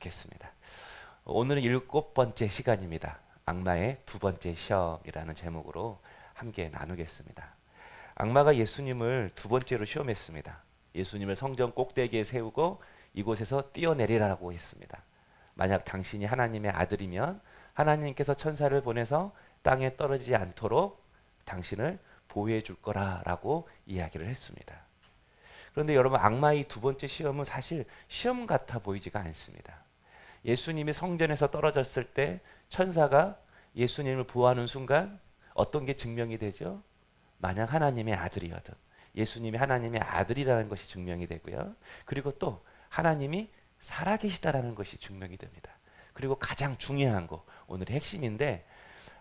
좋겠습니다. 오늘은 7번째 시간입니다. 악마의 두 번째 시험이라는 제목으로 함께 나누겠습니다. 악마가 예수님을 두 번째로 시험했습니다. 예수님을 성전 꼭대기에 세우고 이곳에서 뛰어내리라고 했습니다. 만약 당신이 하나님의 아들이면 하나님께서 천사를 보내서 땅에 떨어지지 않도록 당신을 보호해 줄 거라고 이야기를 했습니다. 그런데 여러분, 악마의 두 번째 시험은 사실 시험 같아 보이지가 않습니다. 예수님이 성전에서 떨어졌을 때 천사가 예수님을 보호하는 순간 어떤 게 증명이 되죠? 만약 하나님의 아들이거든, 예수님이 하나님의 아들이라는 것이 증명이 되고요. 그리고 또 하나님이 살아계시다라는 것이 증명이 됩니다. 그리고 가장 중요한 거, 오늘의 핵심인데,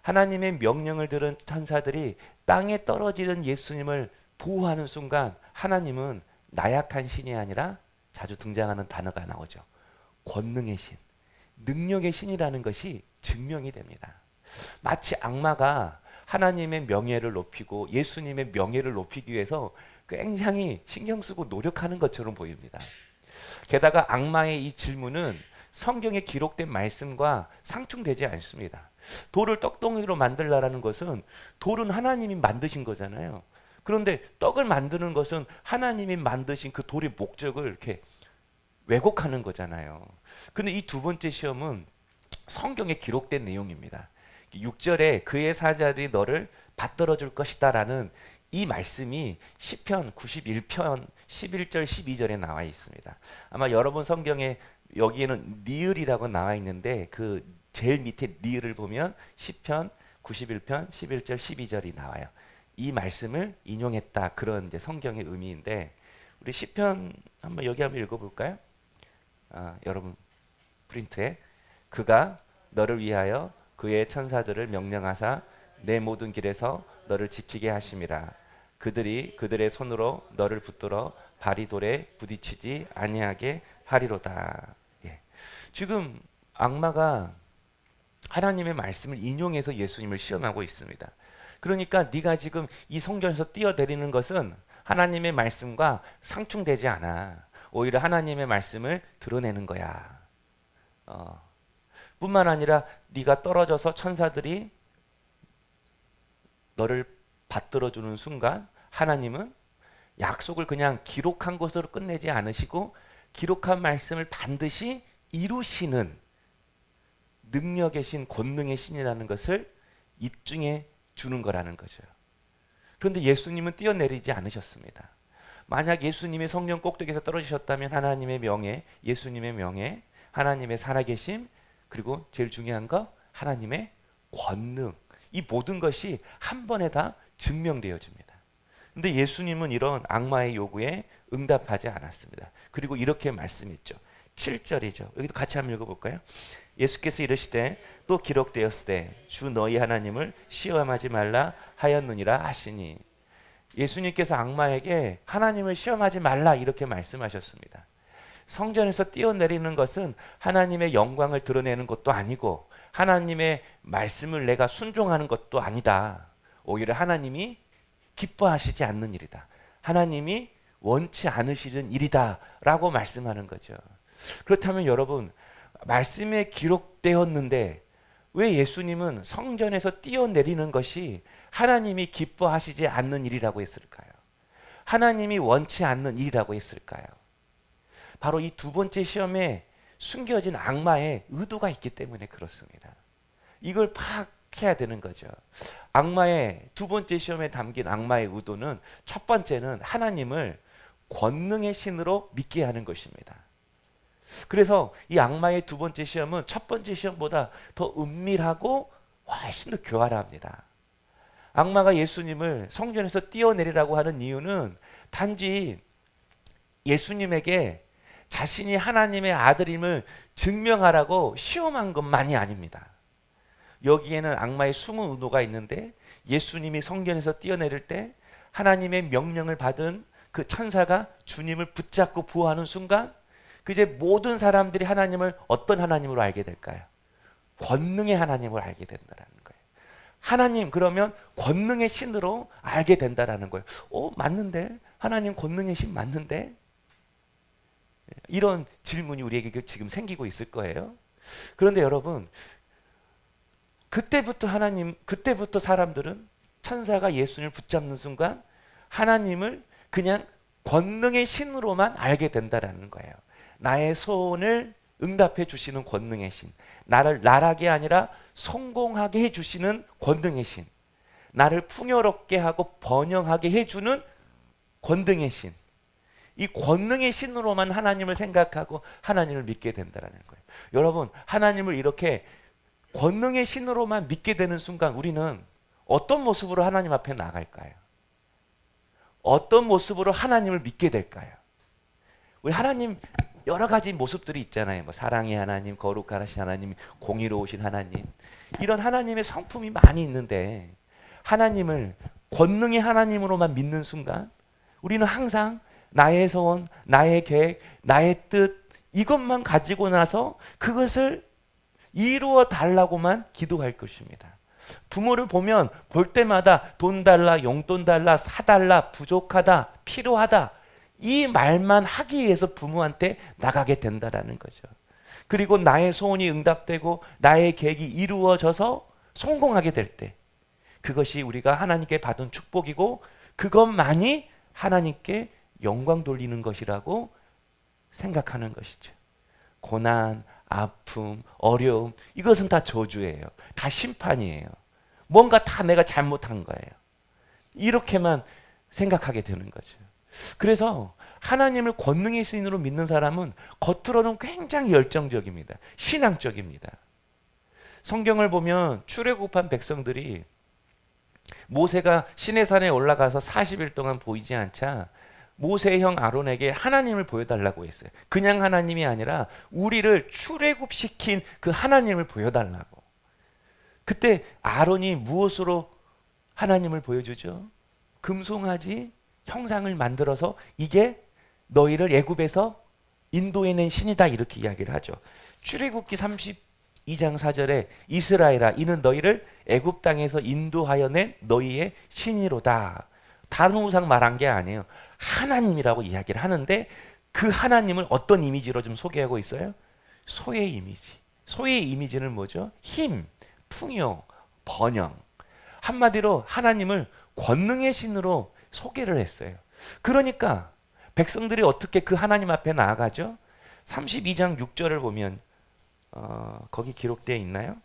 하나님의 명령을 들은 천사들이 땅에 떨어지는 예수님을 보호하는 순간 하나님은 나약한 신이 아니라 자주 등장하는 단어가 나오죠. 권능의 신, 능력의 신이라는 것이 증명이 됩니다. 마치 악마가 하나님의 명예를 높이고 예수님의 명예를 높이기 위해서 굉장히 신경 쓰고 노력하는 것처럼 보입니다. 게다가 악마의 이 질문은 성경에 기록된 말씀과 상충되지 않습니다. 돌을 떡덩이로 만들라라는 것은 돌은 하나님이 만드신 거잖아요. 그런데 떡을 만드는 것은 하나님이 만드신 그 돌의 목적을 이렇게 왜곡하는 거잖아요. 근데 이 두 번째 시험은 성경에 기록된 내용입니다. 6절에 그의 사자들이 너를 받들어 줄 것이다 라는 이 말씀이 시편 91편 11절 12절에 나와 있습니다. 아마 여러분 성경에 여기에는 니을이라고 나와 있는데 그 제일 밑에 니을을 보면 시편 91편 11절 12절이 나와요. 이 말씀을 인용했다, 그런 이제 성경의 의미인데, 우리 시편 한번 여기 한번 읽어볼까요? 여러분 프린트에 그가 너를 위하여 그의 천사들을 명령하사 내 모든 길에서 너를 지키게 하심이라. 그들이 그들의 손으로 너를 붙들어 발이 돌에 부딪히지 아니하게 하리로다. 예. 지금 악마가 하나님의 말씀을 인용해서 예수님을 시험하고 있습니다. 그러니까 네가 지금 이 성전에서 뛰어내리는 것은 하나님의 말씀과 상충되지 않아. 오히려 하나님의 말씀을 드러내는 거야. 뿐만 아니라 네가 떨어져서 천사들이 너를 받들어주는 순간 하나님은 약속을 그냥 기록한 것으로 끝내지 않으시고 기록한 말씀을 반드시 이루시는 능력의 신, 권능의 신이라는 것을 입증해 주는 거라는 거죠. 그런데 예수님은 뛰어내리지 않으셨습니다. 만약 예수님이 성령 꼭대기에서 떨어지셨다면 하나님의 명예, 예수님의 명예, 하나님의 살아계심, 그리고 제일 중요한 거 하나님의 권능, 이 모든 것이 한 번에 다 증명되어집니다. 근데 예수님은 이런 악마의 요구에 응답하지 않았습니다. 그리고 이렇게 말씀했죠. 7절이죠. 여기도 같이 한번 읽어볼까요? 예수께서 이르시되 또 기록되었으되 주 너희 하나님을 시험하지 말라 하였느니라 하시니, 예수님께서 악마에게 하나님을 시험하지 말라 이렇게 말씀하셨습니다. 성전에서 뛰어내리는 것은 하나님의 영광을 드러내는 것도 아니고 하나님의 말씀을 내가 순종하는 것도 아니다. 오히려 하나님이 기뻐하시지 않는 일이다. 하나님이 원치 않으시는 일이다 라고 말씀하는 거죠. 그렇다면 여러분, 말씀에 기록되었는데 왜 예수님은 성전에서 뛰어내리는 것이 하나님이 기뻐하시지 않는 일이라고 했을까요? 하나님이 원치 않는 일이라고 했을까요? 바로 이 두 번째 시험에 숨겨진 악마의 의도가 있기 때문에 그렇습니다. 이걸 파악해야 되는 거죠. 악마의 두 번째 시험에 담긴 악마의 의도는, 첫 번째는 하나님을 권능의 신으로 믿게 하는 것입니다. 그래서 이 악마의 두 번째 시험은 첫 번째 시험보다 더 은밀하고 훨씬 더 교활합니다. 악마가 예수님을 성전에서 뛰어내리라고 하는 이유는 단지 예수님에게 자신이 하나님의 아들임을 증명하라고 시험한 것만이 아닙니다. 여기에는 악마의 숨은 의도가 있는데, 예수님이 성전에서 뛰어내릴 때 하나님의 명령을 받은 그 천사가 주님을 붙잡고 보호하는 순간 이제 모든 사람들이 하나님을 어떤 하나님으로 알게 될까요? 권능의 하나님을 알게 된다는 거예요. 하나님, 그러면 권능의 신으로 알게 된다는 거예요. 맞는데? 하나님 권능의 신 맞는데? 이런 질문이 우리에게 지금 생기고 있을 거예요. 그런데 여러분, 그때부터 사람들은 천사가 예수님을 붙잡는 순간 하나님을 그냥 권능의 신으로만 알게 된다라는 거예요. 나의 소원을 응답해 주시는 권능의 신, 나를 나락이 아니라 성공하게 해주시는 권능의 신, 나를 풍요롭게 하고 번영하게 해주는 권능의 신, 이 권능의 신으로만 하나님을 생각하고 하나님을 믿게 된다는 거예요. 여러분, 하나님을 이렇게 권능의 신으로만 믿게 되는 순간 우리는 어떤 모습으로 하나님 앞에 나갈까요? 어떤 모습으로 하나님을 믿게 될까요? 우리 하나님 여러 가지 모습들이 있잖아요. 뭐 사랑의 하나님, 거룩하신 하나님, 공의로우신 하나님, 이런 하나님의 성품이 많이 있는데 하나님을 권능의 하나님으로만 믿는 순간 우리는 항상 나의 소원, 나의 계획, 나의 뜻 이것만 가지고 나서 그것을 이루어 달라고만 기도할 것입니다. 부모를 보면 볼 때마다 돈 달라, 용돈 달라, 사달라, 부족하다, 필요하다 이 말만 하기 위해서 부모한테 나가게 된다라는 거죠. 그리고 나의 소원이 응답되고 나의 계획이 이루어져서 성공하게 될 때 그것이 우리가 하나님께 받은 축복이고 그것만이 하나님께 영광 돌리는 것이라고 생각하는 것이죠. 고난, 아픔, 어려움 이것은 다 저주예요. 다 심판이에요. 뭔가 다 내가 잘못한 거예요. 이렇게만 생각하게 되는 거죠. 그래서 하나님을 권능의 신으로 믿는 사람은 겉으로는 굉장히 열정적입니다. 신앙적입니다. 성경을 보면 출애굽한 백성들이 모세가 시내산에 올라가서 40일 동안 보이지 않자 모세의 형 아론에게 하나님을 보여달라고 했어요. 그냥 하나님이 아니라 우리를 출애굽시킨 그 하나님을 보여달라고. 그때 아론이 무엇으로 하나님을 보여주죠? 금송아지 형상을 만들어서 이게 너희를 애굽에서 인도해낸 신이다 이렇게 이야기를 하죠. 출애굽기 32장 4절에 이스라엘아 이는 너희를 애굽 땅에서 인도하여 낸 너희의 신이로다. 다른 우상 말한 게 아니에요. 하나님이라고 이야기를 하는데 그 하나님을 어떤 이미지로 좀 소개하고 있어요? 소의 이미지. 소의 이미지는 뭐죠? 힘, 풍요, 번영. 한마디로 하나님을 권능의 신으로 소개를 했어요. 그러니까 백성들이 어떻게 그 하나님 앞에 나아가죠? 32장 6절을 보면 거기 기록되어 있나요?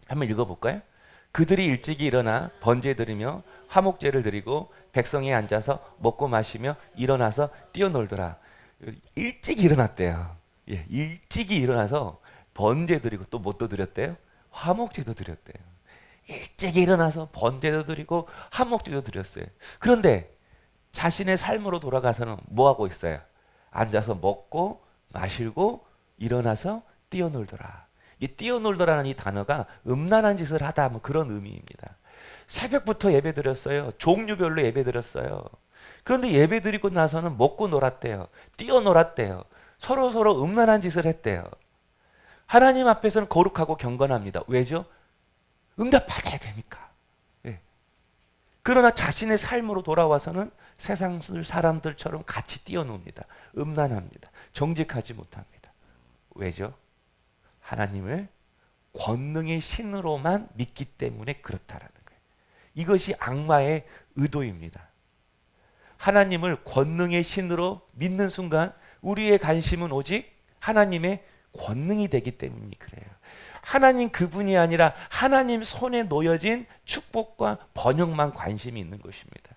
한번 읽어볼까요? 그들이 일찍이 일어나 번제 드리며 화목제를 드리고 백성이 앉아서 먹고 마시며 일어나서 뛰어놀더라. 일찍 일어났대요. 예, 일찍이 일어나서 번제 드리고 또 뭣도 드렸대요? 화목제도 드렸대요. 일찍 일어나서 번제도 드리고 화목제도 드렸어요. 그런데 자신의 삶으로 돌아가서는 뭐 하고 있어요? 앉아서 먹고 마시고 일어나서 뛰어놀더라. 이 뛰어놀더라는 이 단어가 음란한 짓을 하다 뭐 그런 의미입니다. 새벽부터 예배 드렸어요. 종류별로 예배 드렸어요. 그런데 예배 드리고 나서는 먹고 놀았대요. 뛰어놀았대요. 서로 음란한 짓을 했대요. 하나님 앞에서는 거룩하고 경건합니다. 왜죠? 응답받아야 되니까. 네. 그러나 자신의 삶으로 돌아와서는 세상 사람들처럼 같이 뛰어놉니다. 음란합니다. 정직하지 못합니다. 왜죠? 하나님을 권능의 신으로만 믿기 때문에 그렇다라는 거예요. 이것이 악마의 의도입니다. 하나님을 권능의 신으로 믿는 순간 우리의 관심은 오직 하나님의 권능이 되기 때문이 그래요. 하나님 그분이 아니라 하나님 손에 놓여진 축복과 번영만 관심이 있는 것입니다.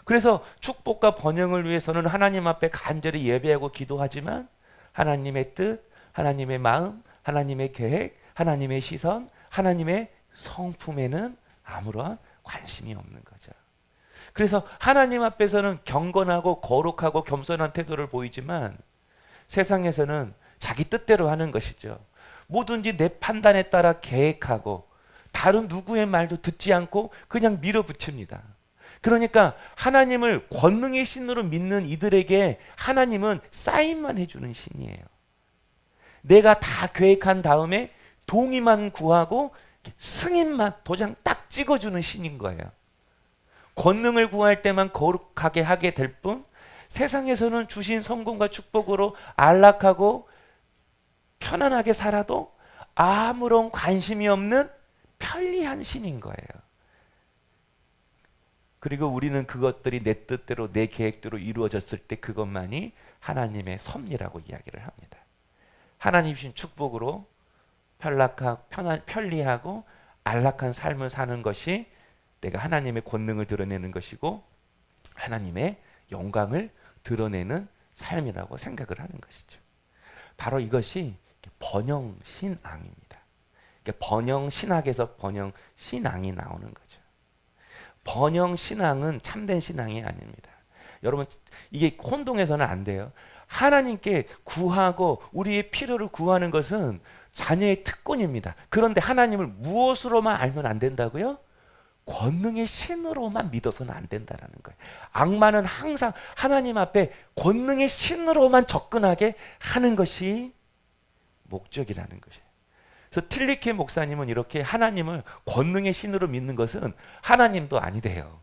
그래서 축복과 번영을 위해서는 하나님 앞에 간절히 예배하고 기도하지만 하나님의 뜻, 하나님의 마음, 하나님의 계획, 하나님의 시선, 하나님의 성품에는 아무런 관심이 없는 거죠. 그래서 하나님 앞에서는 경건하고 거룩하고 겸손한 태도를 보이지만 세상에서는 자기 뜻대로 하는 것이죠. 뭐든지 내 판단에 따라 계획하고 다른 누구의 말도 듣지 않고 그냥 밀어붙입니다. 그러니까 하나님을 권능의 신으로 믿는 이들에게 하나님은 사인만 해주는 신이에요. 내가 다 계획한 다음에 동의만 구하고 승인만 도장 딱 찍어주는 신인 거예요. 권능을 구할 때만 거룩하게 하게 될 뿐 세상에서는 주신 성공과 축복으로 안락하고 편안하게 살아도 아무런 관심이 없는 편리한 신인 거예요. 그리고 우리는 그것들이 내 뜻대로 내 계획대로 이루어졌을 때 그것만이 하나님의 섭리라고 이야기를 합니다. 하나님 주신 축복으로 편리하고 안락한 삶을 사는 것이 내가 하나님의 권능을 드러내는 것이고 하나님의 영광을 드러내는 삶이라고 생각을 하는 것이죠. 바로 이것이 번영신앙입니다. 번영신학에서 번영신앙이 나오는 거죠. 번영신앙은 참된 신앙이 아닙니다. 여러분, 이게 혼동해서는 안 돼요. 하나님께 구하고 우리의 필요를 구하는 것은 자녀의 특권입니다. 그런데 하나님을 무엇으로만 알면 안 된다고요? 권능의 신으로만 믿어서는 안 된다는 거예요. 악마는 항상 하나님 앞에 권능의 신으로만 접근하게 하는 것이 목적이라는 것이에요. 그래서 틸리케 목사님은 이렇게 하나님을 권능의 신으로 믿는 것은 하나님도 아니대요.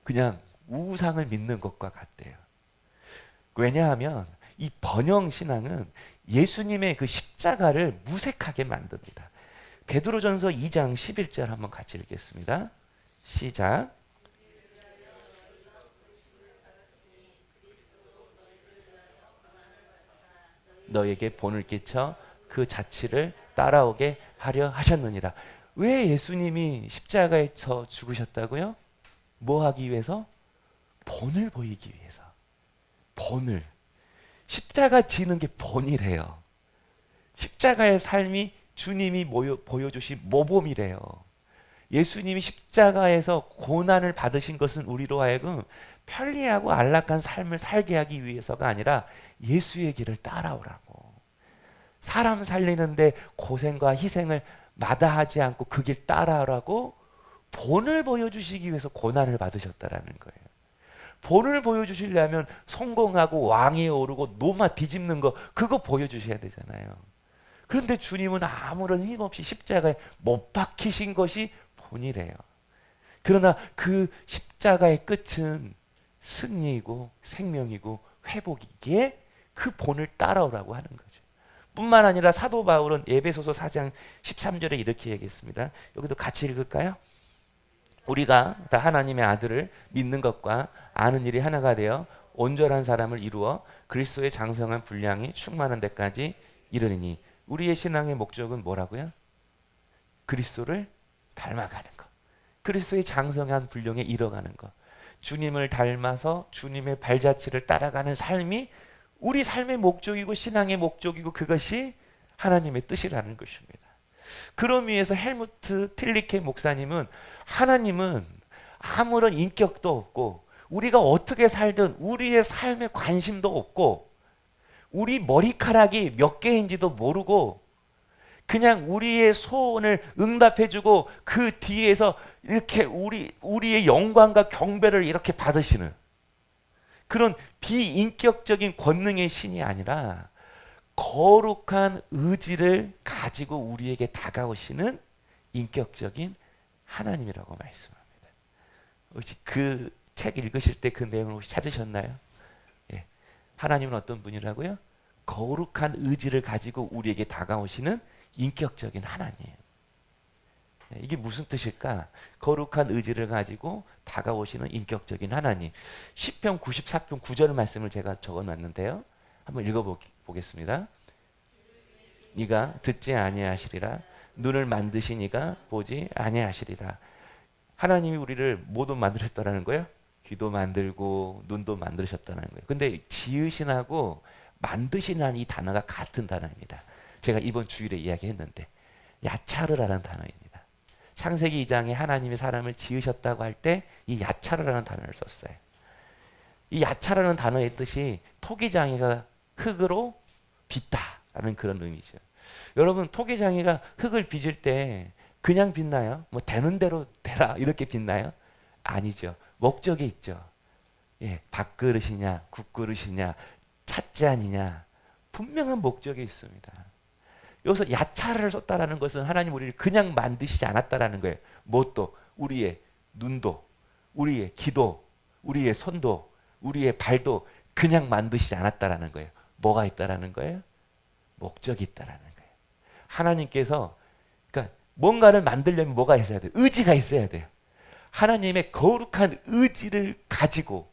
그냥 우상을 믿는 것과 같대요. 왜냐하면 이 번영신앙은 예수님의 그 십자가를 무색하게 만듭니다. 베드로전서 2장 11절 한번 같이 읽겠습니다. 시작. 너에게 본을 끼쳐 그 자취를 따라오게 하려 하셨느니라. 왜 예수님이 십자가에서 죽으셨다고요? 뭐 하기 위해서? 본을 보이기 위해서. 본을. 십자가 지는 게 본이래요. 십자가의 삶이 주님이 보여주신 모범이래요. 예수님이 십자가에서 고난을 받으신 것은 우리로 하여금 편리하고 안락한 삶을 살게 하기 위해서가 아니라 예수의 길을 따라오라고. 사람 살리는데 고생과 희생을 마다하지 않고 그 길 따라오라고 본을 보여주시기 위해서 고난을 받으셨다라는 거예요. 본을 보여주시려면 성공하고 왕위에 오르고 노마 뒤집는 거 그거 보여주셔야 되잖아요. 그런데 주님은 아무런 힘없이 십자가에 못 박히신 것이 본이래요. 그러나 그 십자가의 끝은 승리이고 생명이고 회복이기에 그 본을 따라오라고 하는 거죠. 뿐만 아니라 사도 바울은 에베소서 4장 13절에 이렇게 얘기했습니다. 여기도 같이 읽을까요? 우리가 다 하나님의 아들을 믿는 것과 아는 일이 하나가 되어 온전한 사람을 이루어 그리스도의 장성한 분량이 충만한 데까지 이르리니. 우리의 신앙의 목적은 뭐라고요? 그리스도를 닮아가는 것. 그리스도의 장성한 분량에 이뤄가는 것. 주님을 닮아서 주님의 발자취를 따라가는 삶이 우리 삶의 목적이고 신앙의 목적이고 그것이 하나님의 뜻이라는 것입니다. 그런 위해서 헬무트 틸리케 목사님은 하나님은 아무런 인격도 없고 우리가 어떻게 살든 우리의 삶에 관심도 없고 우리 머리카락이 몇 개인지도 모르고 그냥 우리의 소원을 응답해주고 그 뒤에서 이렇게 우리의 영광과 경배를 이렇게 받으시는 그런 비인격적인 권능의 신이 아니라 거룩한 의지를 가지고 우리에게 다가오시는 인격적인 하나님이라고 말씀합니다. 혹시 그 책 읽으실 때 그 내용을 혹시 찾으셨나요? 예. 하나님은 어떤 분이라고요? 거룩한 의지를 가지고 우리에게 다가오시는 인격적인 하나님. 예. 이게 무슨 뜻일까? 거룩한 의지를 가지고 다가오시는 인격적인 하나님. 시편 94편 9절 말씀을 제가 적어놨는데요. 한번 읽어보겠습니다. 네가 듣지 아니하시리라. 눈을 만드시니가 보지 아니하시리라. 하나님이 우리를 뭐도 만드셨다는 거예요? 귀도 만들고 눈도 만드셨다는 거예요. 근데 지으신하고 만드시는 이 단어가 같은 단어입니다. 제가 이번 주일에 이야기했는데 야차르라는 단어입니다. 창세기 2장에 하나님이 사람을 지으셨다고 할 때 이 야차르라는 단어를 썼어요. 이 야차르라는 단어의 뜻이 토기장이가 흙으로 빚다라는 그런 의미죠. 여러분 토기장이가 흙을 빚을 때 그냥 빚나요? 뭐 되는 대로 되라 이렇게 빚나요? 아니죠. 목적이 있죠. 예, 밥그릇이냐 국그릇이냐 찻잔이냐 분명한 목적이 있습니다. 여기서 야차를 썼다라는 것은 하나님 우리를 그냥 만드시지 않았다라는 거예요. 무엇도 우리의 눈도 우리의 귀도 우리의 손도 우리의 발도 그냥 만드시지 않았다라는 거예요. 뭐가 있다라는 거예요? 목적이 있다라는 거예요. 하나님께서 그러니까 뭔가를 만들려면 뭐가 있어야 돼요? 의지가 있어야 돼요. 하나님의 거룩한 의지를 가지고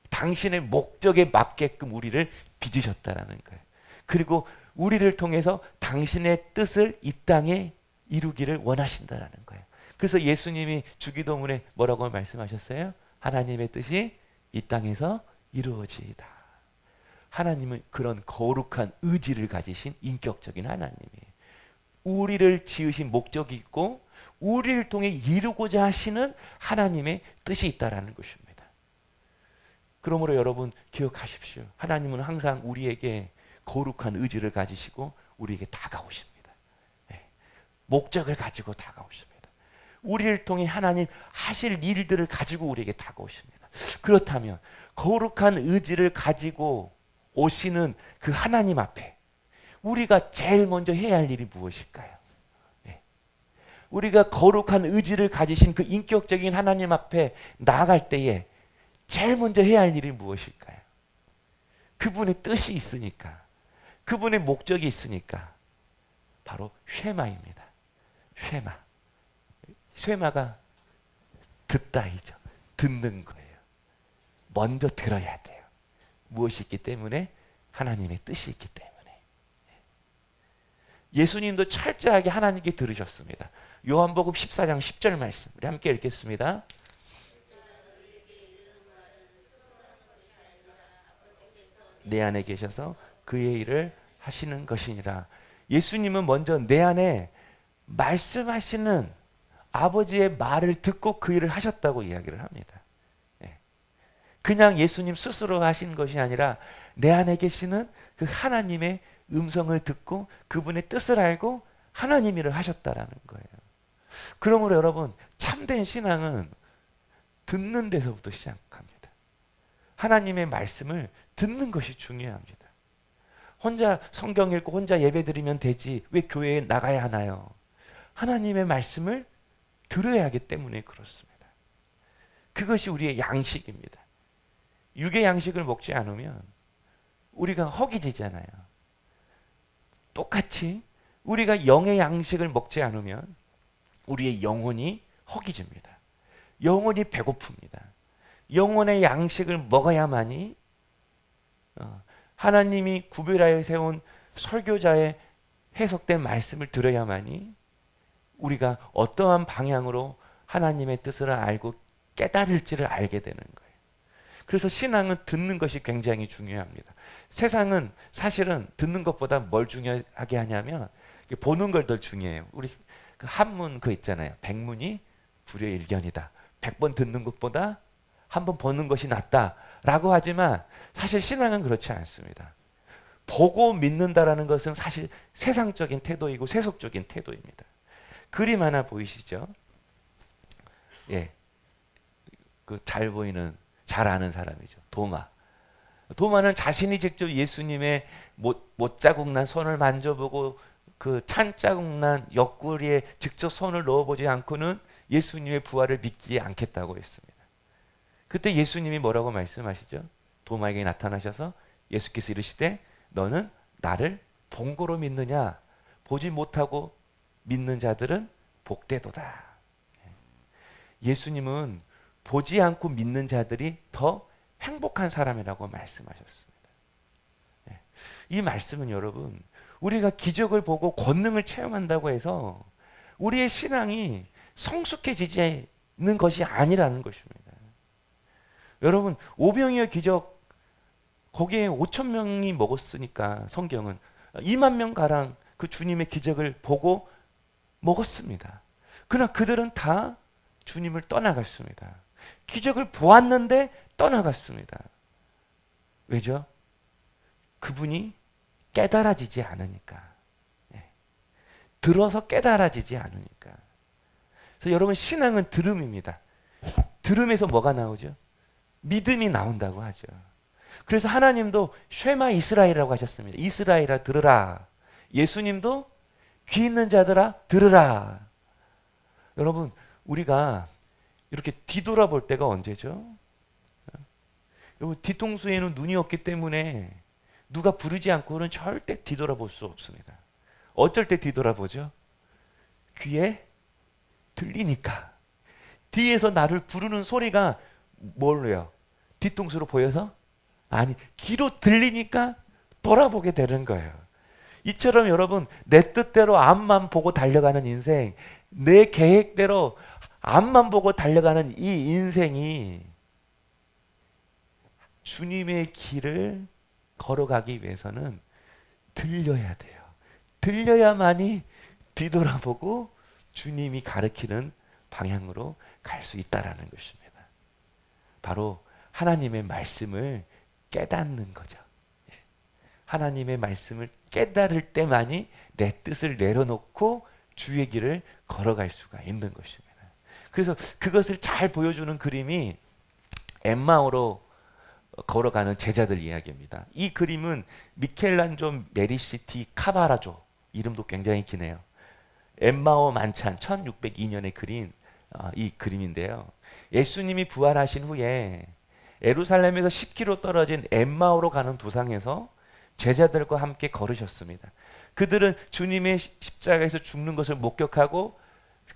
당신의 목적에 맞게끔 우리를 빚으셨다라는 거예요. 그리고 우리를 통해서 당신의 뜻을 이 땅에 이루기를 원하신다라는 거예요. 그래서 예수님이 주기도문에 뭐라고 말씀하셨어요? 하나님의 뜻이 이 땅에서 이루어지이다. 하나님은 그런 거룩한 의지를 가지신 인격적인 하나님이에요. 우리를 지으신 목적이 있고 우리를 통해 이루고자 하시는 하나님의 뜻이 있다라는 것입니다. 그러므로 여러분 기억하십시오. 하나님은 항상 우리에게 거룩한 의지를 가지시고 우리에게 다가오십니다. 네. 목적을 가지고 다가오십니다. 우리를 통해 하나님 하실 일들을 가지고 우리에게 다가오십니다. 그렇다면 거룩한 의지를 가지고 오시는 그 하나님 앞에 우리가 제일 먼저 해야 할 일이 무엇일까요? 네. 우리가 거룩한 의지를 가지신 그 인격적인 하나님 앞에 나아갈 때에 제일 먼저 해야 할 일이 무엇일까요? 그분의 뜻이 있으니까, 그분의 목적이 있으니까 바로 쉐마입니다. 쉐마. 쉐마가 듣다이죠. 듣는 거예요. 먼저 들어야 돼요. 무엇이 있기 때문에? 하나님의 뜻이 있기 때문에. 예수님도 철저하게 하나님께 들으셨습니다. 요한복음 14장 10절 말씀 우리 함께 읽겠습니다. 내 안에 계셔서 그의 일을 하시는 것이니라. 예수님은 먼저 내 안에 말씀하시는 아버지의 말을 듣고 그 일을 하셨다고 이야기를 합니다. 그냥 예수님 스스로 하신 것이 아니라 내 안에 계시는 그 하나님의 음성을 듣고 그분의 뜻을 알고 하나님 일을 하셨다라는 거예요. 그러므로 여러분 참된 신앙은 듣는 데서부터 시작합니다. 하나님의 말씀을 듣는 것이 중요합니다. 혼자 성경 읽고 혼자 예배 드리면 되지 왜 교회에 나가야 하나요? 하나님의 말씀을 들어야 하기 때문에 그렇습니다. 그것이 우리의 양식입니다. 육의 양식을 먹지 않으면 우리가 허기지잖아요. 똑같이 우리가 영의 양식을 먹지 않으면 우리의 영혼이 허기집니다. 영혼이 배고픕니다. 영혼의 양식을 먹어야만이 하나님이 구별하여 세운 설교자의 해석된 말씀을 들어야만이 우리가 어떠한 방향으로 하나님의 뜻을 알고 깨달을지를 알게 되는 거예요. 그래서 신앙은 듣는 것이 굉장히 중요합니다. 세상은 사실은 듣는 것보다 뭘 중요하게 하냐면 보는 걸 더 중요해요. 우리 그 한문 그 있잖아요. 백문이 불여일견이다. 100번 듣는 것보다 한 번 보는 것이 낫다라고 하지만 사실 신앙은 그렇지 않습니다. 보고 믿는다라는 것은 사실 세상적인 태도이고 세속적인 태도입니다. 그림 하나 보이시죠? 예, 그 잘 보이는 잘 아는 사람이죠. 도마. 도마는 자신이 직접 예수님의 못자국 난 손을 만져보고 그 찬자국 난 옆구리에 직접 손을 넣어보지 않고는 예수님의 부활을 믿지 않겠다고 했습니다. 그때 예수님이 뭐라고 말씀하시죠? 도마에게 나타나셔서 예수께서 이르시되 너는 나를 본고로 믿느냐? 보지 못하고 믿는 자들은 복되도다. 예수님은 보지 않고 믿는 자들이 더 행복한 사람이라고 말씀하셨습니다. 이 말씀은 여러분 우리가 기적을 보고 권능을 체험한다고 해서 우리의 신앙이 성숙해지지 않는 것이 아니라는 것입니다. 여러분 오병이어 기적 거기에 5천 명이 먹었으니까 성경은 2만 명 가량 그 주님의 기적을 보고 먹었습니다. 그러나 그들은 다 주님을 떠나갔습니다. 기적을 보았는데 떠나갔습니다. 왜죠? 그분이 깨달아지지 않으니까. 들어서 깨달아지지 않으니까. 그래서 여러분 신앙은 들음입니다. 들음에서 뭐가 나오죠? 믿음이 나온다고 하죠. 그래서 하나님도 쉐마 이스라엘이라고 하셨습니다. 이스라엘아 들으라. 예수님도 귀 있는 자들아 들으라. 여러분 우리가 이렇게 뒤돌아볼 때가 언제죠? 여러분, 뒤통수에는 눈이 없기 때문에 누가 부르지 않고는 절대 뒤돌아볼 수 없습니다. 어쩔 때 뒤돌아보죠? 귀에 들리니까. 뒤에서 나를 부르는 소리가 뭘로요? 뒤통수로 보여서? 아니, 귀로 들리니까 돌아보게 되는 거예요. 이처럼 여러분, 내 뜻대로 앞만 보고 달려가는 인생, 내 계획대로 앞만 보고 달려가는 이 인생이 주님의 길을 걸어가기 위해서는 들려야 돼요. 들려야만이 뒤돌아보고 주님이 가르치는 방향으로 갈 수 있다라는 것입니다. 바로 하나님의 말씀을 깨닫는 거죠. 하나님의 말씀을 깨달을 때만이 내 뜻을 내려놓고 주의 길을 걸어갈 수가 있는 것입니다. 그래서 그것을 잘 보여주는 그림이 엠마오로 걸어가는 제자들 이야기입니다. 이 그림은 미켈란조 메디시 디 카바라조, 이름도 굉장히 기네요. 엠마오 만찬 1602년에 그린 이 그림인데요. 예수님이 부활하신 후에 예루살렘에서 10km 떨어진 엠마오로 가는 도상에서 제자들과 함께 걸으셨습니다. 그들은 주님의 십자가에서 죽는 것을 목격하고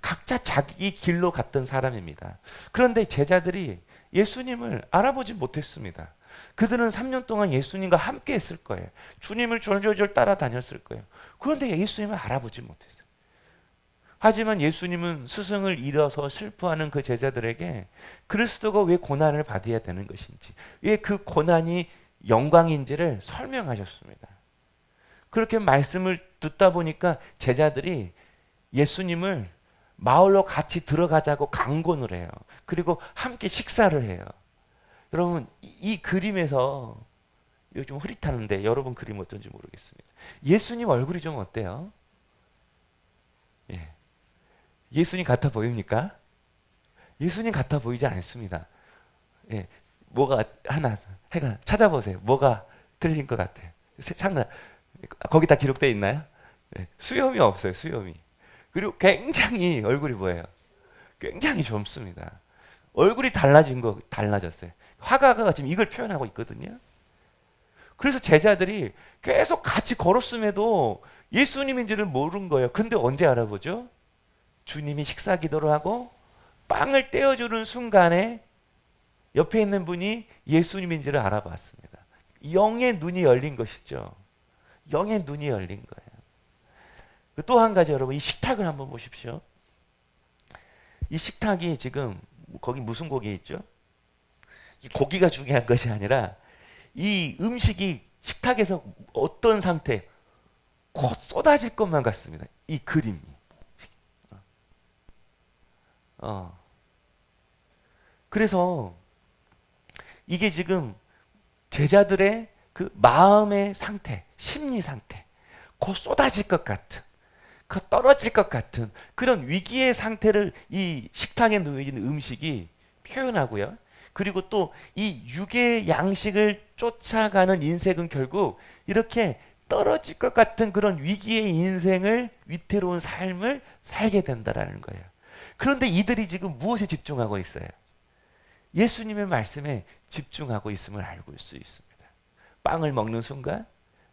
각자 자기 길로 갔던 사람입니다. 그런데 제자들이 예수님을 알아보지 못했습니다. 그들은 3년 동안 예수님과 함께 했을 거예요. 주님을 졸졸졸 따라다녔을 거예요. 그런데 예수님을 알아보지 못했어요. 하지만 예수님은 스승을 잃어서 슬퍼하는 그 제자들에게 그리스도가 왜 고난을 받아야 되는 것인지, 왜 그 고난이 영광인지를 설명하셨습니다. 그렇게 말씀을 듣다 보니까 제자들이 예수님을 마을로 같이 들어가자고 강권을 해요. 그리고 함께 식사를 해요. 여러분, 이 그림에서 이거 좀 흐릿하는데 여러분 그림 어떤지 모르겠습니다. 예수님 얼굴이 좀 어때요? 예. 예수님 같아 보입니까? 예수님 같아 보이지 않습니다. 예. 뭐가 하나 해가 찾아보세요. 뭐가 틀린 것 같아요. 상관 거기 다 기록되어 있나요? 예. 수염이 없어요. 수염이. 그리고 굉장히 얼굴이 뭐예요? 굉장히 젊습니다. 얼굴이 달라졌어요. 화가가 지금 이걸 표현하고 있거든요. 그래서 제자들이 계속 같이 걸었음에도 예수님인지를 모르는 거예요. 근데 언제 알아보죠? 주님이 식사 기도를 하고 빵을 떼어주는 순간에 옆에 있는 분이 예수님인지를 알아봤습니다. 영의 눈이 열린 것이죠. 영의 눈이 열린 거예요. 또 한 가지, 여러분, 이 식탁을 한번 보십시오. 이 식탁이 지금 거기 무슨 고기 있죠? 이 고기가 중요한 것이 아니라 이 음식이 식탁에서 어떤 상태, 곧 쏟아질 것만 같습니다. 이 그림이. 그래서 이게 지금 제자들의 그 마음의 상태, 심리 상태, 곧 쏟아질 것 같은, 그 떨어질 것 같은 그런 위기의 상태를 이 식탁에 놓여진 음식이 표현하고요. 그리고 또 이 육의 양식을 쫓아가는 인생은 결국 이렇게 떨어질 것 같은 그런 위기의 인생을, 위태로운 삶을 살게 된다라는 거예요. 그런데 이들이 지금 무엇에 집중하고 있어요? 예수님의 말씀에 집중하고 있음을 알고 수 있습니다. 빵을 먹는 순간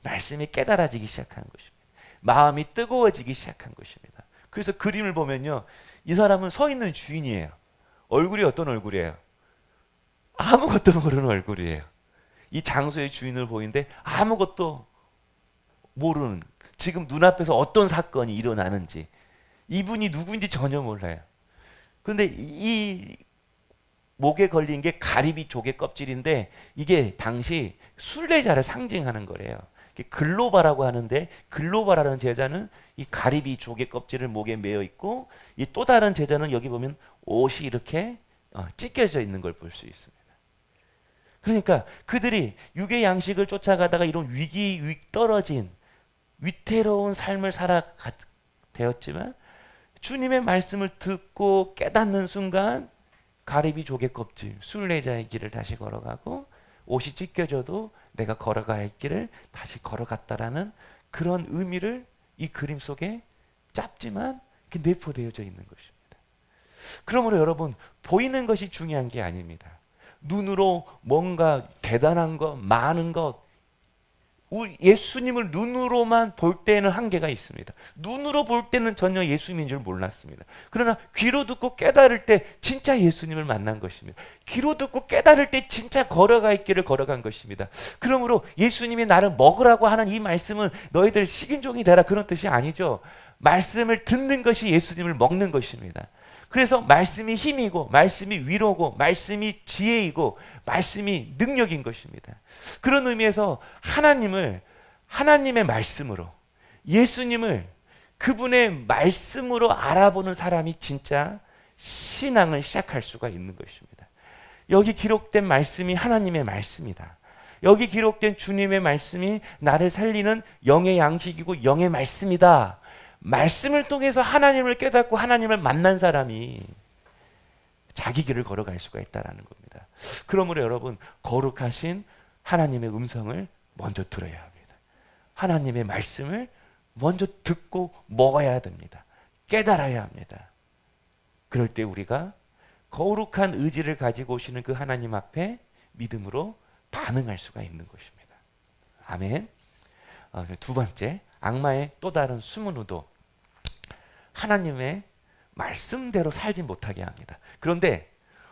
말씀이 깨달아지기 시작한 것입니다. 마음이 뜨거워지기 시작한 것입니다. 그래서 그림을 보면요, 이 사람은 서 있는 주인이에요. 얼굴이 어떤 얼굴이에요? 아무것도 모르는 얼굴이에요. 이 장소의 주인을 보이는데 아무것도 모르는, 지금 눈앞에서 어떤 사건이 일어나는지, 이분이 누구인지 전혀 몰라요. 그런데 이 목에 걸린 게 가리비 조개 껍질인데 이게 당시 순례자를 상징하는 거래요. 글로바라고 하는데, 글로바라는 제자는 이 가리비 조개 껍질을 목에 메어 있고, 이 또 다른 제자는 여기 보면 옷이 이렇게 찢겨져 있는 걸 볼 수 있습니다. 그러니까 그들이 육의 양식을 쫓아가다가 이런 떨어진 위태로운 삶을 되었지만 주님의 말씀을 듣고 깨닫는 순간 가리비 조개 껍질, 순례자의 길을 다시 걸어가고, 옷이 찢겨져도 내가 걸어가야 할 길을 다시 걸어갔다라는 그런 의미를 이 그림 속에 짧지만 내포되어져 있는 것입니다. 그러므로 여러분, 보이는 것이 중요한 게 아닙니다. 눈으로 뭔가 대단한 것, 많은 것, 예수님을 눈으로만 볼 때는 한계가 있습니다. 눈으로 볼 때는 전혀 예수님인 줄 몰랐습니다. 그러나 귀로 듣고 깨달을 때 진짜 예수님을 만난 것입니다. 귀로 듣고 깨달을 때 진짜 걸어가 있기를 걸어간 것입니다. 그러므로 예수님이 나를 먹으라고 하는 이 말씀은 너희들 식인종이 되라 그런 뜻이 아니죠. 말씀을 듣는 것이 예수님을 먹는 것입니다. 그래서 말씀이 힘이고 말씀이 위로고 말씀이 지혜이고 말씀이 능력인 것입니다. 그런 의미에서 하나님을 하나님의 말씀으로, 예수님을 그분의 말씀으로 알아보는 사람이 진짜 신앙을 시작할 수가 있는 것입니다. 여기 기록된 말씀이 하나님의 말씀이다. 여기 기록된 주님의 말씀이 나를 살리는 영의 양식이고 영의 말씀이다. 말씀을 통해서 하나님을 깨닫고 하나님을 만난 사람이 자기 길을 걸어갈 수가 있다는 겁니다. 그러므로 여러분, 거룩하신 하나님의 음성을 먼저 들어야 합니다. 하나님의 말씀을 먼저 듣고 먹어야 됩니다. 깨달아야 합니다. 그럴 때 우리가 거룩한 의지를 가지고 오시는 그 하나님 앞에 믿음으로 반응할 수가 있는 것입니다. 아멘. 두 번째, 악마의 또 다른 숨은 의도, 하나님의 말씀대로 살지 못하게 합니다. 그런데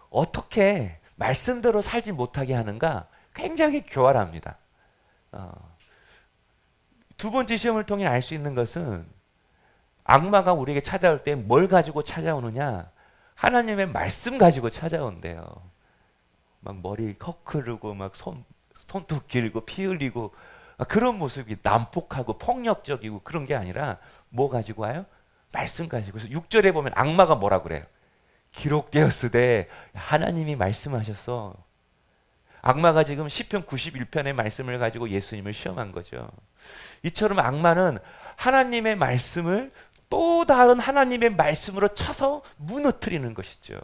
어떻게 말씀대로 살지 못하게 하는가 굉장히 교활합니다. 두 번째 시험을 통해 알 수 있는 것은 악마가 우리에게 찾아올 때 뭘 가지고 찾아오느냐, 하나님의 말씀 가지고 찾아온대요. 막 머리 헉흐르고 막 손톱 길고 피 흘리고 그런 모습이 난폭하고 폭력적이고 그런 게 아니라 뭐 가지고 와요? 말씀 가지고. 그래서 6절에 보면 악마가 뭐라 그래요? 기록되었으되, 하나님이 말씀하셨어. 악마가 지금 시편 91편의 말씀을 가지고 예수님을 시험한 거죠. 이처럼 악마는 하나님의 말씀을 또 다른 하나님의 말씀으로 쳐서 무너뜨리는 것이죠.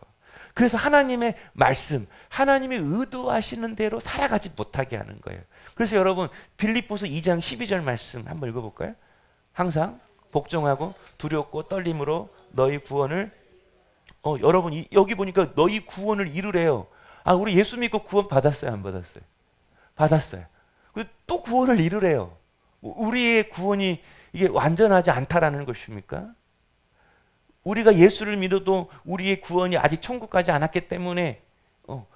그래서 하나님의 말씀, 하나님이 의도하시는 대로 살아가지 못하게 하는 거예요. 그래서 여러분, 빌립보서 2장 12절 말씀 한번 읽어볼까요? 항상 복종하고 두렵고 떨림으로 너희 구원을, 여러분 여기 보니까 너희 구원을 이루래요. 우리 예수 믿고 구원 받았어요, 안 받았어요? 받았어요. 또 구원을 이루래요. 우리의 구원이 이게 완전하지 않다라는 것입니까? 우리가 예수를 믿어도 우리의 구원이 아직 천국 가지 않았기 때문에,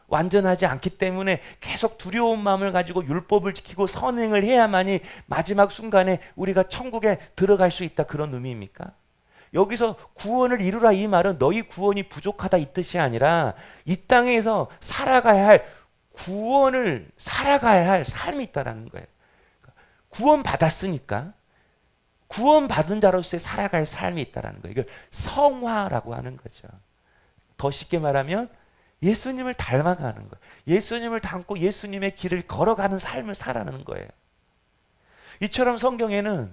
완전하지 않기 때문에 계속 두려운 마음을 가지고 율법을 지키고 선행을 해야만이 마지막 순간에 우리가 천국에 들어갈 수 있다, 그런 의미입니까? 여기서 구원을 이루라 이 말은 너희 구원이 부족하다 이 뜻이 아니라 이 땅에서 살아가야 할, 구원을 살아가야 할 삶이 있다는 거예요. 구원 받았으니까 구원받은 자로서의 살아갈 삶이 있다는 거예요. 이걸 성화라고 하는 거죠. 더 쉽게 말하면 예수님을 닮아가는 거예요. 예수님을 닮고 예수님의 길을 걸어가는 삶을 살아가는 거예요. 이처럼 성경에는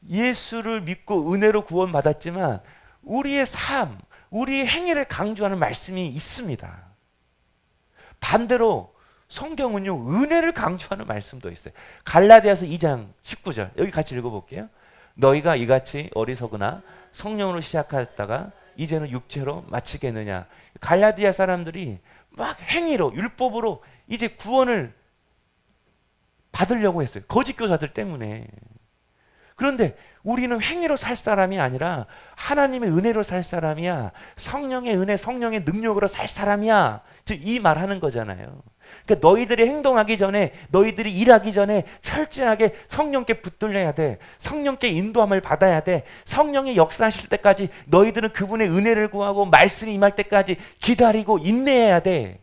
예수를 믿고 은혜로 구원받았지만 우리의 삶, 우리의 행위를 강조하는 말씀이 있습니다. 반대로 성경은요, 은혜를 강조하는 말씀도 있어요. 갈라디아서 2장 19절, 여기 같이 읽어볼게요. 너희가 이같이 어리석으나 성령으로 시작하였다가 이제는 육체로 마치겠느냐. 갈라디아 사람들이 막 행위로, 율법으로 이제 구원을 받으려고 했어요. 거짓 교사들 때문에. 그런데 우리는 행위로 살 사람이 아니라 하나님의 은혜로 살 사람이야. 성령의 은혜, 성령의 능력으로 살 사람이야. 즉 이 말하는 거잖아요. 그러니까 너희들이 행동하기 전에, 너희들이 일하기 전에 철저하게 성령께 붙들려야 돼. 성령께 인도함을 받아야 돼. 성령이 역사하실 때까지 너희들은 그분의 은혜를 구하고 말씀이 임할 때까지 기다리고 인내해야 돼.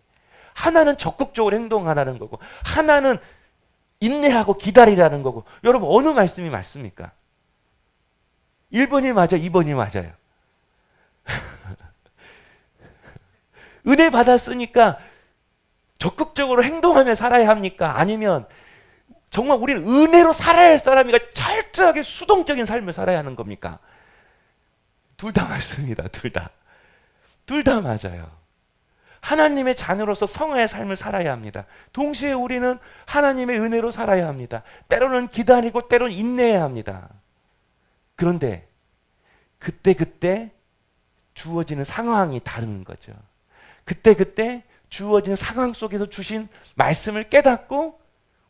하나는 적극적으로 행동하라는 거고, 하나는 인내하고 기다리라는 거고. 여러분, 어느 말씀이 맞습니까? 1번이 맞아, 2번이 맞아요. 은혜 받았으니까 적극적으로 행동하며 살아야 합니까? 아니면 정말 우리는 은혜로 살아야 할 사람이니까 철저하게 수동적인 삶을 살아야 하는 겁니까? 둘 다 맞습니다. 둘 다 맞아요. 하나님의 자녀로서 성화의 삶을 살아야 합니다. 동시에 우리는 하나님의 은혜로 살아야 합니다. 때로는 기다리고 때로는 인내해야 합니다. 그런데 그때 주어지는 상황이 다른 거죠. 그때 주어진 상황 속에서 주신 말씀을 깨닫고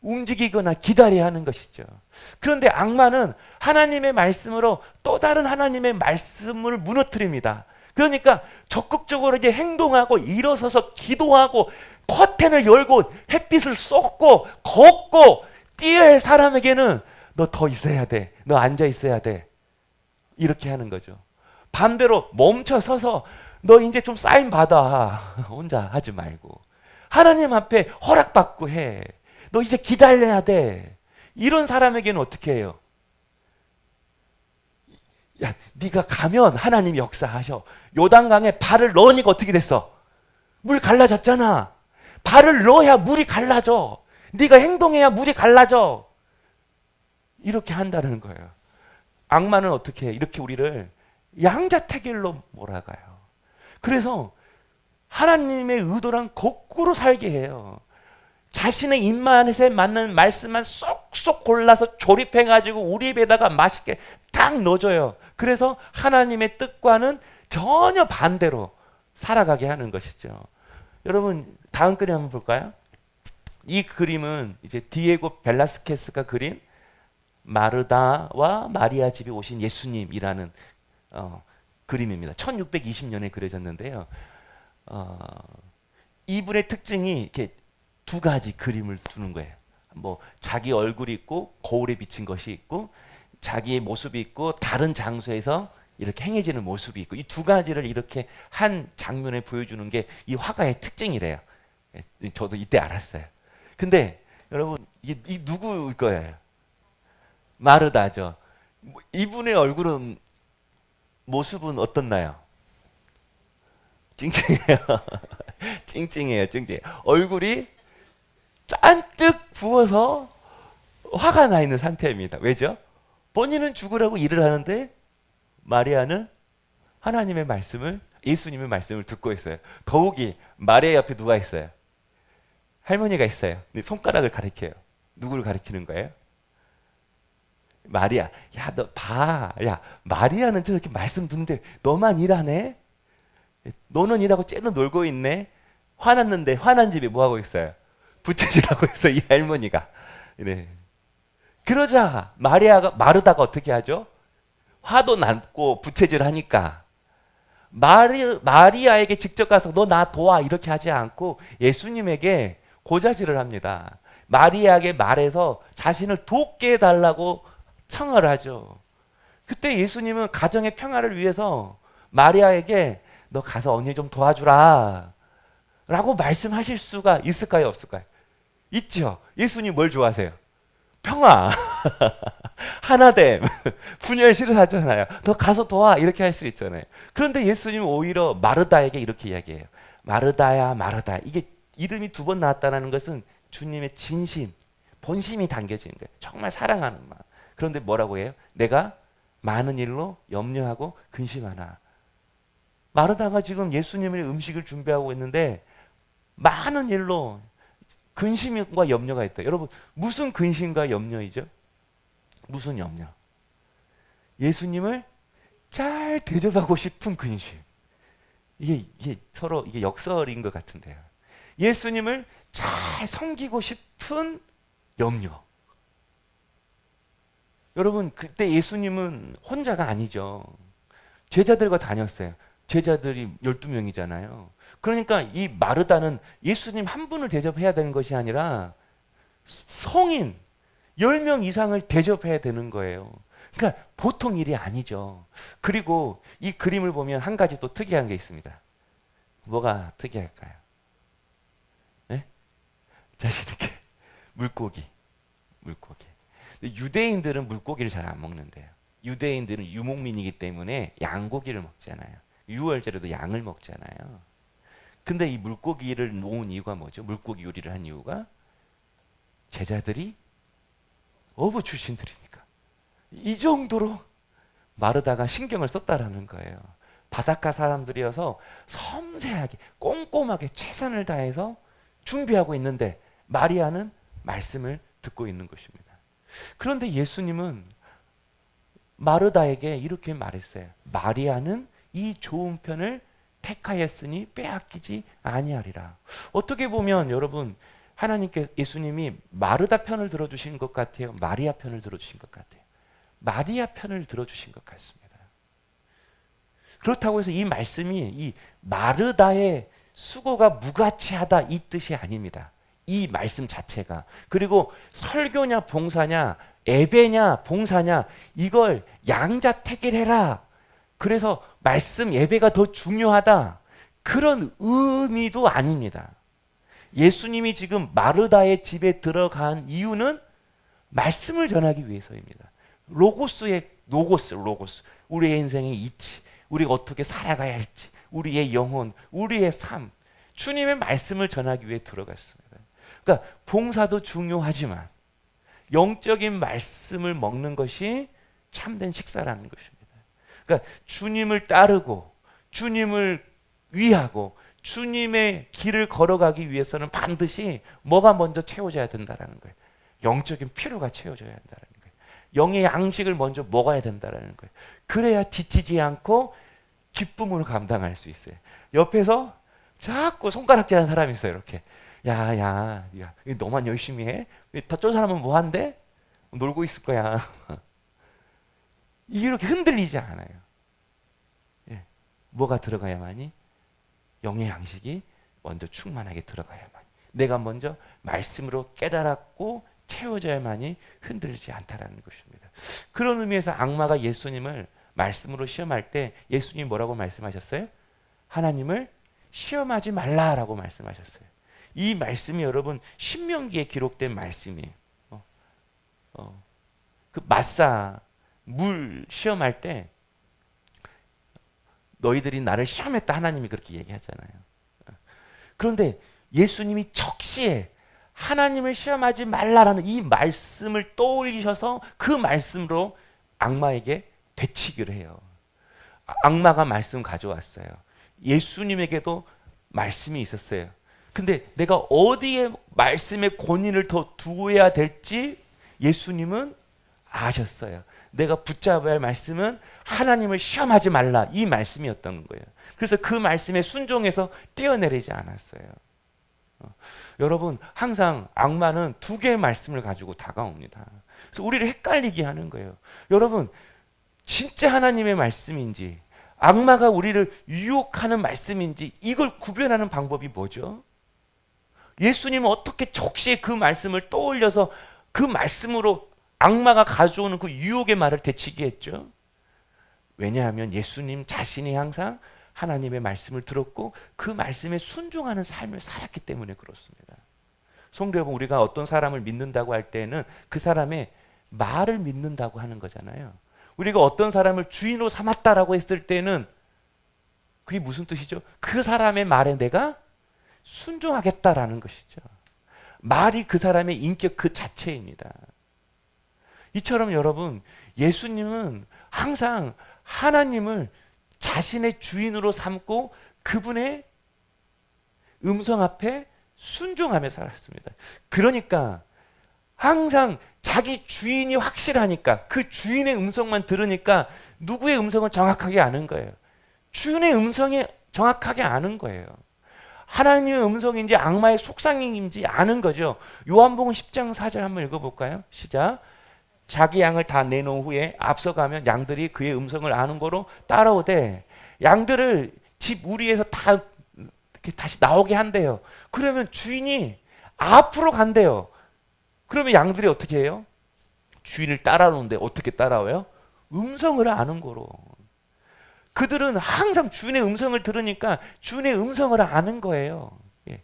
움직이거나 기다려야 하는 것이죠. 그런데 악마는 하나님의 말씀으로 또 다른 하나님의 말씀을 무너뜨립니다. 그러니까 적극적으로 이제 행동하고 일어서서 기도하고 커튼을 열고 햇빛을 쏟고 걷고 뛰어야 할 사람에게는 너 더 있어야 돼. 너 앉아 있어야 돼. 이렇게 하는 거죠. 반대로 멈춰 서서 너 이제 좀 사인 받아. 혼자 하지 말고. 하나님 앞에 허락받고 해. 너 이제 기다려야 돼. 이런 사람에게는 어떻게 해요? 야, 네가 가면 하나님이 역사하셔. 요단강에 발을 넣으니까 어떻게 됐어? 물 갈라졌잖아. 발을 넣어야 물이 갈라져. 네가 행동해야 물이 갈라져. 이렇게 한다는 거예요. 악마는 어떻게 해? 이렇게 우리를 양자택일로 몰아가요. 그래서 하나님의 의도랑 거꾸로 살게 해요. 자신의 입맛에 맞는 말씀만 쏙쏙 골라서 조립해가지고 우리 입에다가 맛있게 딱 넣어줘요. 그래서 하나님의 뜻과는 전혀 반대로 살아가게 하는 것이죠. 여러분 다음 그림 한번 볼까요? 이 그림은 이제 디에고 벨라스케스가 그린 마르다와 마리아 집에 오신 예수님이라는 그림입니다. 1620년에 그려졌는데요. 이분의 특징이 이렇게 두 가지 그림을 두는 거예요. 뭐 자기 얼굴이 있고 거울에 비친 것이 있고 자기의 모습이 있고 다른 장소에서 이렇게 행해지는 모습이 있고 이 두 가지를 이렇게 한 장면에 보여주는 게 이 화가의 특징이래요. 저도 이때 알았어요. 근데 여러분 이 누구일 거예요? 마르다죠. 이분의 얼굴은 모습은 어떻나요? 찡찡해요. 찡찡해요. 찡찡해. 얼굴이 잔뜩 부어서 화가 나 있는 상태입니다. 왜죠? 본인은 죽으라고 일을 하는데 마리아는 하나님의 말씀을 예수님의 말씀을 듣고 있어요. 더욱이 마리아 옆에 누가 있어요? 할머니가 있어요. 손가락을 가리켜요. 누구를 가리키는 거예요? 마리아. 야, 너 봐. 야, 마리아는 저렇게 말씀 듣는데 너만 일하네? 너는 일하고 쟤는 놀고 있네? 화났는데 화난 집에 뭐 하고 있어요? 부채질하고 있어 이 할머니가. 네. 그러자 마르다가 어떻게 하죠? 화도 났고 부채질하니까 마리아에게 직접 가서 너 나 도와 이렇게 하지 않고 예수님에게 고자질을 합니다. 마리아에게 말해서 자신을 돕게 해달라고 청을 하죠. 그때 예수님은 가정의 평화를 위해서 마리아에게 너 가서 언니 좀 도와주라 라고 말씀하실 수가 있을까요? 없을까요? 있죠. 예수님 뭘 좋아하세요? 평화, 하나됨, 분열실을 하잖아요. 너 가서 도와 이렇게 할 수 있잖아요. 그런데 예수님은 오히려 마르다에게 이렇게 이야기해요. 마르다야 마르다. 이게 이름이 두 번 나왔다는 것은 주님의 진심, 본심이 담겨지는 거예요. 정말 사랑하는 마음. 그런데 뭐라고 해요? 내가 많은 일로 염려하고 근심하나. 마르다가 지금 예수님의 음식을 준비하고 있는데 많은 일로 근심과 염려가 있다. 여러분 무슨 근심과 염려이죠? 무슨 염려? 예수님을 잘 대접하고 싶은 근심. 이게 서로 이게 역설인 것 같은데요. 예수님을 잘 섬기고 싶은 염려. 여러분 그때 예수님은 혼자가 아니죠. 제자들과 다녔어요. 제자들이 12명이잖아요. 그러니까 이 마르다는 예수님 한 분을 대접해야 되는 것이 아니라 성인 10명 이상을 대접해야 되는 거예요. 그러니까 보통 일이 아니죠. 그리고 이 그림을 보면 한 가지 또 특이한 게 있습니다. 뭐가 특이할까요? 네? 자, 이렇게 물고기. 유대인들은 물고기를 잘 안 먹는데요. 유대인들은 유목민이기 때문에 양고기를 먹잖아요. 유월절에도 양을 먹잖아요. 근데 이 물고기를 놓은 이유가 뭐죠? 물고기 요리를 한 이유가 제자들이 어부 출신들이니까. 이 정도로 마르다가 신경을 썼다라는 거예요. 바닷가 사람들이어서 섬세하게 꼼꼼하게 최선을 다해서 준비하고 있는데 마리아는 말씀을 듣고 있는 것입니다. 그런데 예수님은 마르다에게 이렇게 말했어요. 마리아는 이 좋은 편을 택하였으니 빼앗기지 아니하리라. 어떻게 보면 여러분 하나님께 예수님이 마르다 편을 들어주신 것 같아요? 마리아 편을 들어주신 것 같아요? 마리아 편을 들어주신 것 같습니다. 그렇다고 해서 이 말씀이 이 마르다의 수고가 무가치하다 이 뜻이 아닙니다. 이 말씀 자체가. 그리고 설교냐 봉사냐 예배냐 봉사냐 이걸 양자택일해라. 그래서 말씀 예배가 더 중요하다. 그런 의미도 아닙니다. 예수님이 지금 마르다의 집에 들어간 이유는 말씀을 전하기 위해서입니다. 로고스의 로고스. 우리의 인생의 이치, 우리가 어떻게 살아가야 할지, 우리의 영혼, 우리의 삶, 주님의 말씀을 전하기 위해 들어갔습니다. 그러니까 봉사도 중요하지만 영적인 말씀을 먹는 것이 참된 식사라는 것입니다. 그러니까 주님을 따르고 주님을 위하고 주님의 길을 걸어가기 위해서는 반드시 뭐가 먼저 채워져야 된다는 거예요. 영적인 필요가 채워져야 한다는 거예요. 영의 양식을 먼저 먹어야 된다는 거예요. 그래야 지치지 않고 기쁨으로 감당할 수 있어요. 옆에서 자꾸 손가락질하는 사람이 있어요. 이렇게 야, 너만 열심히 해? 저쪽 사람은 뭐 한대? 놀고 있을 거야. 이렇게 흔들리지 않아요. 예. 뭐가 들어가야만이? 영의 양식이 먼저 충만하게 들어가야만. 내가 먼저 말씀으로 깨달았고 채워져야만이 흔들리지 않다라는 것입니다. 그런 의미에서 악마가 예수님을 말씀으로 시험할 때 예수님 뭐라고 말씀하셨어요? 하나님을 시험하지 말라라고 말씀하셨어요. 이 말씀이 여러분 신명기에 기록된 말씀이에요. 그 마사 물 시험할 때 너희들이 나를 시험했다 하나님이 그렇게 얘기하잖아요. 그런데 예수님이 적시에 하나님을 시험하지 말라라는 이 말씀을 떠올리셔서 그 말씀으로 악마에게 되치기를 해요. 악마가 말씀 가져왔어요. 예수님에게도 말씀이 있었어요. 근데 내가 어디에 말씀의 권위를 더 두어야 될지 예수님은 아셨어요. 내가 붙잡아야 할 말씀은 하나님을 시험하지 말라 이 말씀이었던 거예요. 그래서 그 말씀에 순종해서 뛰어내리지 않았어요. 여러분 항상 악마는 두 개의 말씀을 가지고 다가옵니다. 그래서 우리를 헷갈리게 하는 거예요. 여러분 진짜 하나님의 말씀인지 악마가 우리를 유혹하는 말씀인지 이걸 구별하는 방법이 뭐죠? 예수님은 어떻게 적시에 그 말씀을 떠올려서 그 말씀으로 악마가 가져오는 그 유혹의 말을 되치게 했죠? 왜냐하면 예수님 자신이 항상 하나님의 말씀을 들었고 그 말씀에 순종하는 삶을 살았기 때문에 그렇습니다. 성도 여러분, 우리가 어떤 사람을 믿는다고 할 때는 그 사람의 말을 믿는다고 하는 거잖아요. 우리가 어떤 사람을 주인으로 삼았다라고 했을 때는 그게 무슨 뜻이죠? 그 사람의 말에 내가 순종하겠다라는 것이죠. 말이 그 사람의 인격 그 자체입니다. 이처럼 여러분 예수님은 항상 하나님을 자신의 주인으로 삼고 그분의 음성 앞에 순종하며 살았습니다. 그러니까 항상 자기 주인이 확실하니까 그 주인의 음성만 들으니까 누구의 음성을 정확하게 아는 거예요. 주인의 음성이 정확하게 아는 거예요. 하나님의 음성인지 악마의 속상인지 아는 거죠. 요한복음 10장 4절 한번 읽어볼까요? 시작. 자기 양을 다 내놓은 후에 앞서가면 양들이 그의 음성을 아는 거로 따라오되 양들을 집 우리에서 다 이렇게 다시 나오게 한대요. 그러면 주인이 앞으로 간대요. 그러면 양들이 어떻게 해요? 주인을 따라오는데 어떻게 따라와요? 음성을 아는 거로. 그들은 항상 주인의 음성을 들으니까 주인의 음성을 아는 거예요. 예.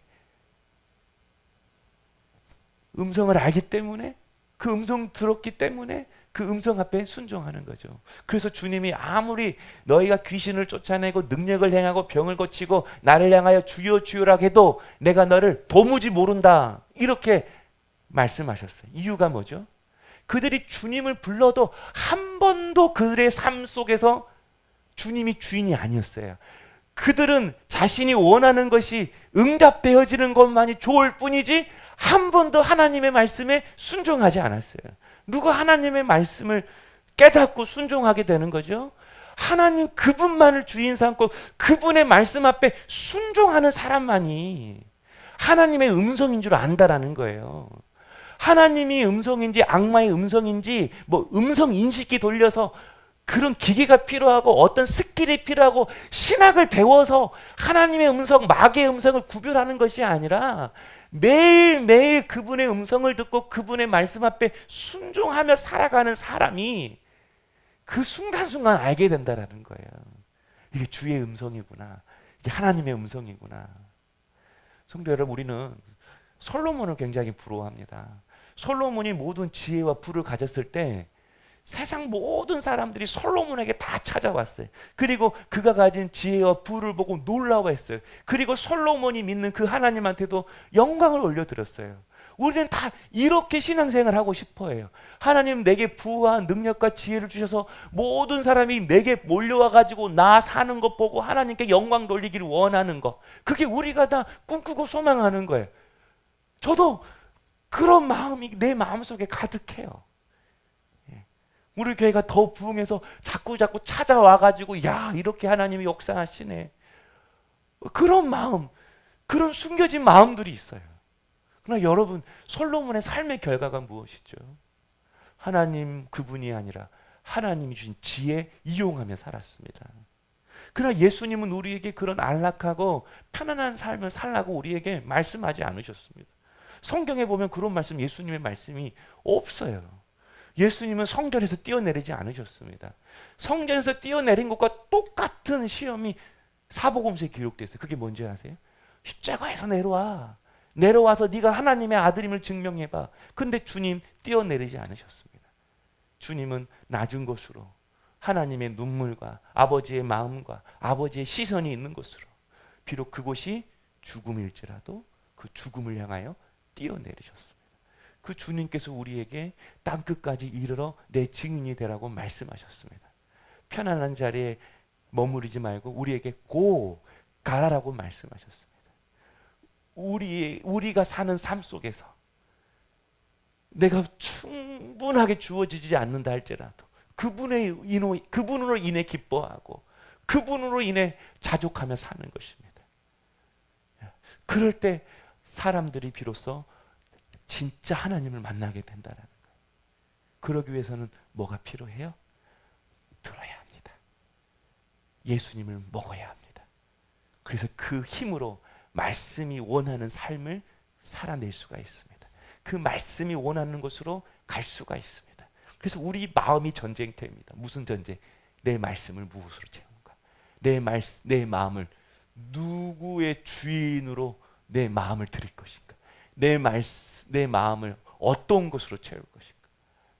음성을 알기 때문에 그 음성 들었기 때문에 그 음성 앞에 순종하는 거죠. 그래서 주님이 아무리 너희가 귀신을 쫓아내고 능력을 행하고 병을 고치고 나를 향하여 주여 주여라 해도 내가 너를 도무지 모른다 이렇게 말씀하셨어요. 이유가 뭐죠? 그들이 주님을 불러도 한 번도 그들의 삶 속에서 주님이 주인이 아니었어요. 그들은 자신이 원하는 것이 응답되어지는 것만이 좋을 뿐이지 한 번도 하나님의 말씀에 순종하지 않았어요. 누가 하나님의 말씀을 깨닫고 순종하게 되는 거죠? 하나님 그분만을 주인 삼고 그분의 말씀 앞에 순종하는 사람만이 하나님의 음성인 줄 안다라는 거예요. 하나님이 음성인지 악마의 음성인지 뭐 음성 인식기 돌려서 그런 기계가 필요하고 어떤 스킬이 필요하고 신학을 배워서 하나님의 음성, 마귀의 음성을 구별하는 것이 아니라 매일매일 그분의 음성을 듣고 그분의 말씀 앞에 순종하며 살아가는 사람이 그 순간순간 알게 된다라는 거예요. 이게 주의 음성이구나. 이게 하나님의 음성이구나. 성도 여러분, 우리는 솔로몬을 굉장히 부러워합니다. 솔로몬이 모든 지혜와 부를 가졌을 때 세상 모든 사람들이 솔로몬에게 다 찾아왔어요. 그리고 그가 가진 지혜와 부를 보고 놀라워했어요. 그리고 솔로몬이 믿는 그 하나님한테도 영광을 올려드렸어요. 우리는 다 이렇게 신앙생활을 하고 싶어 해요. 하나님 내게 부와 능력과 지혜를 주셔서 모든 사람이 내게 몰려와가지고 나 사는 것 보고 하나님께 영광 돌리기를 원하는 것. 그게 우리가 다 꿈꾸고 소망하는 거예요. 저도 그런 마음이 내 마음속에 가득해요. 우리 교회가 더 부흥해서 자꾸 찾아와가지고 야 이렇게 하나님이 역사하시네. 그런 마음, 그런 숨겨진 마음들이 있어요. 그러나 여러분, 솔로몬의 삶의 결과가 무엇이죠? 하나님 그분이 아니라 하나님이 주신 지혜 이용하며 살았습니다. 그러나 예수님은 우리에게 그런 안락하고 편안한 삶을 살라고 우리에게 말씀하지 않으셨습니다. 성경에 보면 그런 말씀, 예수님의 말씀이 없어요. 예수님은 성전에서 뛰어내리지 않으셨습니다. 성전에서 뛰어내린 것과 똑같은 시험이 사복음서에 기록되어 있어요. 그게 뭔지 아세요? 십자가에서 내려와. 내려와서 네가 하나님의 아들임을 증명해봐. 근데 주님 뛰어내리지 않으셨습니다. 주님은 낮은 곳으로 하나님의 눈물과 아버지의 마음과 아버지의 시선이 있는 곳으로, 비록 그곳이 죽음일지라도 그 죽음을 향하여 뛰어내리셨습니다. 그 주님께서 우리에게 땅끝까지 이르러 내 증인이 되라고 말씀하셨습니다. 편안한 자리에 머무르지 말고 우리에게 가라라고 말씀하셨습니다. 우리가 사는 삶 속에서 내가 충분하게 주어지지 않는다 할지라도 그분으로 인해 기뻐하고 그분으로 인해 자족하며 사는 것입니다. 그럴 때 사람들이 비로소 진짜 하나님을 만나게 된다는 거예요. 그러기 위해서는 뭐가 필요해요? 들어야 합니다. 예수님을 먹어야 합니다. 그래서 그 힘으로 말씀이 원하는 삶을 살아낼 수가 있습니다. 그 말씀이 원하는 곳으로 갈 수가 있습니다. 그래서 우리 마음이 전쟁터입니다. 무슨 전쟁? 내 말씀을 무엇으로 채우는가? 내 마음을 누구의 주인으로 내 마음을 드릴 것인가? 내 마음을 어떤 것으로 채울 것인가?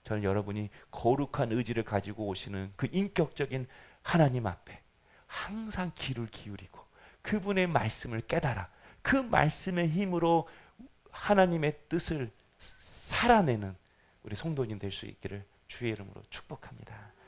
저는 여러분이 거룩한 의지를 가지고 오시는 그 인격적인 하나님 앞에 항상 귀를 기울이고 그분의 말씀을 깨달아 그 말씀의 힘으로 하나님의 뜻을 살아내는 우리 성도님 될 수 있기를 주의 이름으로 축복합니다.